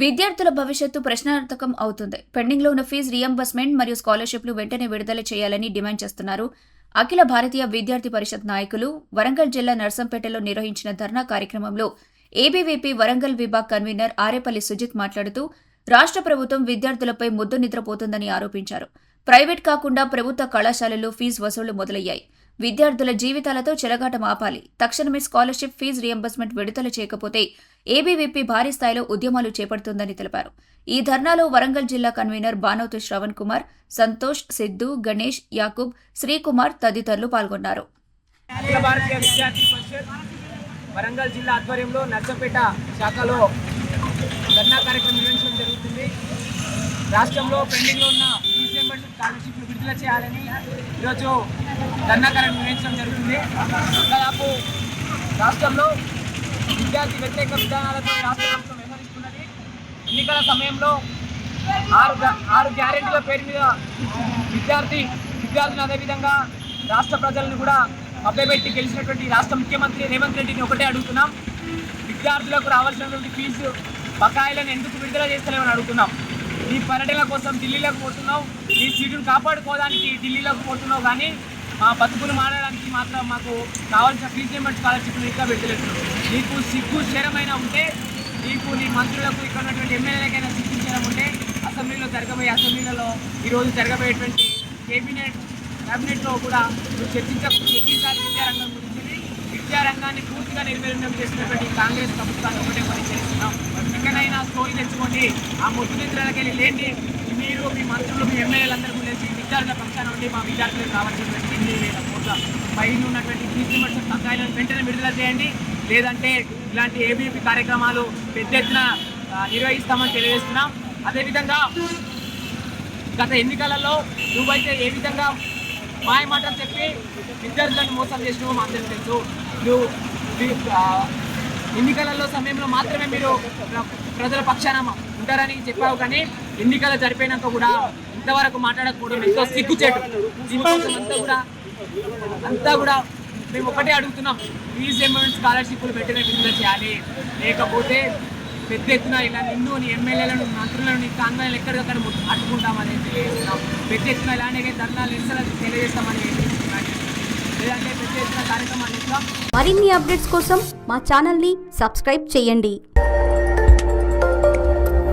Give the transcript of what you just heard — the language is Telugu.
విద్యార్థుల భవిష్యత్తు ప్రశ్నార్థకం అవుతుంది. పెండింగ్లో ఉన్న ఫీజు రియంబర్స్మెంట్ మరియు స్కాలర్షిప్లు వెంటనే విడుదల చేయాలని డిమాండ్ చేస్తున్నారు. అఖిల భారతీయ విద్యార్థి పరిషత్ నాయకులు వరంగల్ జిల్లా నర్సంపేటలో నిర్వహించిన ధర్నా కార్యక్రమంలో ఏబీవీపీ వరంగల్ విభాగ్ కన్వీనర్ ఆరేపల్లి సుజిత్ మాట్లాడుతూ రాష్ట్ర ప్రభుత్వం విద్యార్థులపై ముద్దు నిద్రపోతుందని ఆరోపించారు. ప్రైవేట్ కాకుండా ప్రభుత్వ కళాశాలల్లో ఫీజు వసూళ్లు మొదలయ్యాయి. విద్యార్థుల జీవితాలతో చెలగాటం ఆపాలి. తక్షణమే స్కాలర్షిప్ ఫీజు రియంబర్స్మెంట్ విడుదల చేయకపోతే ఏబీవీపీ భారీ స్థాయిలో ఉద్యమాలు చేపడుతుందని తెలిపారు. ఈ ధర్నాలో వరంగల్ జిల్లా కన్వీనర్ బానోతు శ్రవణ్ కుమార్, సంతోష్, సిద్దు, గణేష్, యాకూబ్, శ్రీకుమార్ తదితరులు పాల్గొన్నారు. వరంగల్ జిల్లా ఆధ్వర్యంలో నర్సంపేట శాఖలో ధర్నా కార్యక్రమం నిర్వహించడం జరుగుతుంది. రాష్ట్రంలో పెండింగ్లో ఉన్న ఫీజు రియంబర్స్మెంట్ స్కాలర్షిప్లు విడుదల చేయాలని ఈరోజు ధర్నా కార్యక్రమం నిర్వహించడం జరుగుతుంది. దాదాపు రాష్ట్రంలో విద్యార్థి వ్యతిరేక విధానాలతో రాష్ట్ర ప్రభుత్వం వ్యవహరిస్తున్నది. ఎన్నికల సమయంలో ఆరు గ్యారెంటీల పేరు మీద విద్యార్థులను అదేవిధంగా రాష్ట్ర ప్రజలను కూడా మభ్యపెట్టి గెలిచినటువంటి రాష్ట్ర ముఖ్యమంత్రి రేవంత్ రెడ్డిని ఒకటే అడుగుతున్నాం. విద్యార్థులకు రావాల్సినటువంటి ఫీజు బకాయిలను ఎందుకు విడుదల చేస్తలేమని అడుగుతున్నాం. నీ పర్యటన కోసం ఢిల్లీలోకి పోతున్నావు, నీ సీటును కాపాడుకోవడానికి ఢిల్లీలోకి పోతున్నావు, కానీ మా బతుకులు మారడానికి మాత్రం మాకు కావాల్సిన ఫీజు రియంబర్స్మెంట్ స్కాలర్షిప్లు ఇంకా పెట్టలేదు. నీకు సిగ్గు శరమైనా ఉంటే, నీకు నీ మంత్రులకు ఇక్కడ ఉన్నటువంటి ఎమ్మెల్యేలకైనా సిగ్గు శరం ఉంటే అసెంబ్లీలో ఈరోజు జరగబోయేటువంటి క్యాబినెట్లో కూడా నువ్వు చర్చించాలి. విద్యారంగం గురించి విద్యారంగాన్ని పూర్తిగా నిర్వీర్యం చేసినటువంటి కాంగ్రెస్ ప్రభుత్వాన్ని ఒకటే పని చేస్తున్నాం. ఎక్కడైనా స్టోరీ తెచ్చుకోండి, ఆ ముద్దు నిద్రలకి వెళ్ళి లేండి. మీరు మీ మంత్రులు మీ ఎమ్మెల్యేలందరూ లేచి విద్యార్థుల పక్షాన ఉండి మా విద్యార్థులకు రావాల్సినటువంటి 8,000 కోట్ల పైన ఉన్నటువంటి ఫీజు రియంబర్స్మెంట్ బకాయిలను వెంటనే విడుదల చేయండి. లేదంటే ఇలాంటి ఏబీవీపీ కార్యక్రమాలు పెద్ద ఎత్తున నిర్వహిస్తామని తెలియజేస్తున్నాం. అదేవిధంగా గత ఎన్నికలలో నువ్వైతే ఏ విధంగా మాయ మాటలు చెప్పి విద్యార్థులను మోసం చేసినావో మా అందరికీ తెలుసు. నువ్వు ఎన్నికలలో సమయంలో మాత్రమే మీరు ప్రజల పక్షాన ఉంటారని చెప్పావు, కానీ ఎన్నికలు జరిపోయినాక కూడా ఇంతవరకు మాట్లాడకపోవడం ఎంతో సిగ్గుచేటు. దీనికోసం అంతా కూడా మేము ఒకటే అడుగుతున్నాం, ఫీజు రియంబర్స్మెంట్ స్కాలర్షిప్లు వెంటనే విడుదల చేయాలి. లేకపోతే పెద్ద ఎత్తున ఇలా నిన్ను నీ ఎమ్మెల్యేలను మంత్రులను నీ కాన్వాయిలు ఎక్కడికక్కడ అడ్డుకుంటామని తెలియజేస్తున్నాం. పెద్ద ఎత్తున ఇలాంటి ధర్నాలు నిరసనలు తెలియజేస్తామని లేదంటే పెద్ద ఎత్తున కార్యక్రమాలు ఇస్తాం. మరిన్ని అప్డేట్స్ కోసం మా ఛానల్ని సబ్స్క్రైబ్ చేయండి.